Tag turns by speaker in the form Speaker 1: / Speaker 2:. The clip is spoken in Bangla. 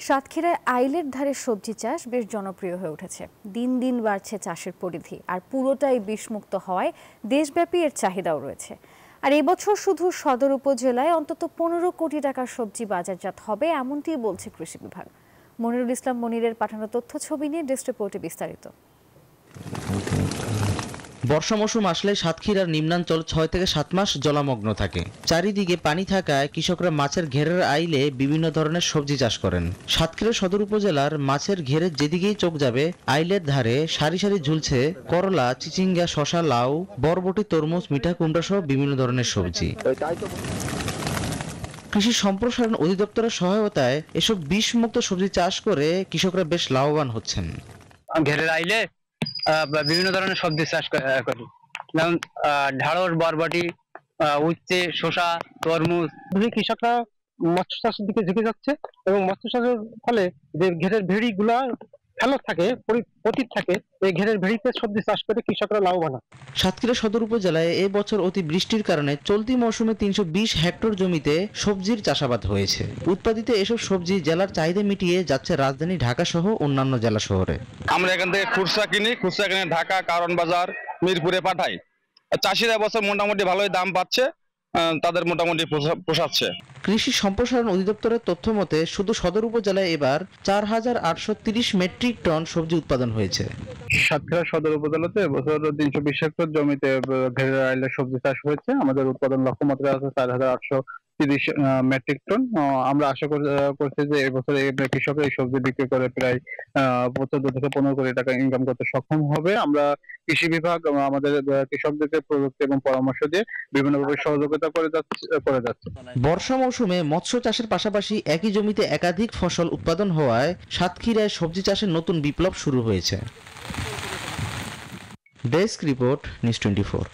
Speaker 1: সাতক্ষীরায় আইলের ধারে সবজি চাষ বেশ জনপ্রিয় হয়ে উঠেছে। দিন দিন বাড়ছে চাষের পরিধি, আর পুরোটাই বিষমুক্ত হওয়ায় দেশব্যাপী এর চাহিদাও রয়েছে। আর এবছর শুধু সদর উপজেলায় অন্তত 15 কোটি টাকার সবজি বাজারজাত হবে, এমনটিই বলছে কৃষি বিভাগ। মনিরুল ইসলাম মনিরের পাঠানো তথ্য ছবি নিয়ে ডেস্ক রিপোর্টে বিস্তারিত।
Speaker 2: বর্ষা মৌসুম আসলে সাতক্ষীরার নিম্নাঞ্চল 6 থেকে 7 মাস জলামগ্ন থাকে। চারিদিকে পানি থাকায় কৃষকরা মাছের ঘেরের আইলে বিভিন্ন ধরনের সবজি চাষ করেন। সাতক্ষীরা সদর উপজেলার মাছের ঘেরের যেদিকেই চোখ যাবে আইলের ধারে সারি সারি ঝুলছে করলা, চিচিঙ্গা, শশা, লাউ, বরবটি, তরমুজ, মিঠা কুমড়া সহ বিভিন্ন ধরনের সবজি। কৃষি সম্প্রসারণ অধিদপ্তরের সহায়তায় এসব বিষমুক্ত সবজি চাষ করে কৃষকরা বেশ লাভবান হচ্ছেন।
Speaker 3: ঘেরের আইলে বিভিন্ন ধরনের সবজি চাষ করি, যেমন ঢ্যাঁড়স, বরবটি, উচ্ছে, শসা, তরমুজ।
Speaker 4: কৃষকরা মৎস্য চাষের দিকে ঝুঁকে যাচ্ছে এবং মৎস্য চাষের ফলে যে ঘেরের ভেড়িগুলা ফেলত থাকে, পতিত থাকে, এই ঘেরের ভেড়িতে সবজি চাষ করে কৃষকরা লাভবান।
Speaker 2: সাতক্ষীরা সদর উপজেলায় এ বছর অতি বৃষ্টির কারণে চলতি মৌসুমে 320 হেক্টর জমিতে সবজির চাষাবাদ হয়েছে। উৎপাদিত এসব সবজি জেলার চাহিদা মিটিয়ে যাচ্ছে রাজধানী ঢাকা সহ অন্যান্য জেলা শহরে।
Speaker 5: আমরা এখান থেকে খুচরা কিনে ঢাকা, কারণ বাজার, মিরপুরে পাঠাই। চাষিরা এবছর মোটামুটি ভালোই দাম পাচ্ছে, তাদের মোটামুটি পোষাচ্ছে।
Speaker 2: কৃষি সম্প্রসারণ অধিদপ্তরের তথ্য মতে শুধু সদর উপজেলায় এবার 4830 মেট্রিক টন সবজি উৎপাদন হয়েছে।
Speaker 6: সাতক্ষীরা সদর উপজেলাতে এবছর 320 হেক্টর জমিতে ঘেরের আইলে সবজি চাষ হয়েছে। আমাদের উৎপাদন লক্ষ্যমাত্রা আছে 4830 মেট্রিক টন। আমরা আশা করছি যে এবছর কৃষকরা এই সবজি বিক্রি করে প্রায় 14 থেকে 15 কোটি টাকা ইনকাম করতে সক্ষম হবে। আমরা কৃষি বিভাগ আমাদের কৃষকদেরকে প্রযুক্তি এবং পরামর্শ দিয়ে বিভিন্নভাবে সহযোগিতা করে যাচ্ছে।
Speaker 2: বর্ষা মৌসুমে মৎস্য চাষের পাশাপাশি একই জমিতে একাধিক ফসল উৎপাদন হওয়ায় সাতক্ষীরায় সবজি চাষের নতুন বিপ্লব শুরু হয়েছে। Desk report, news 24।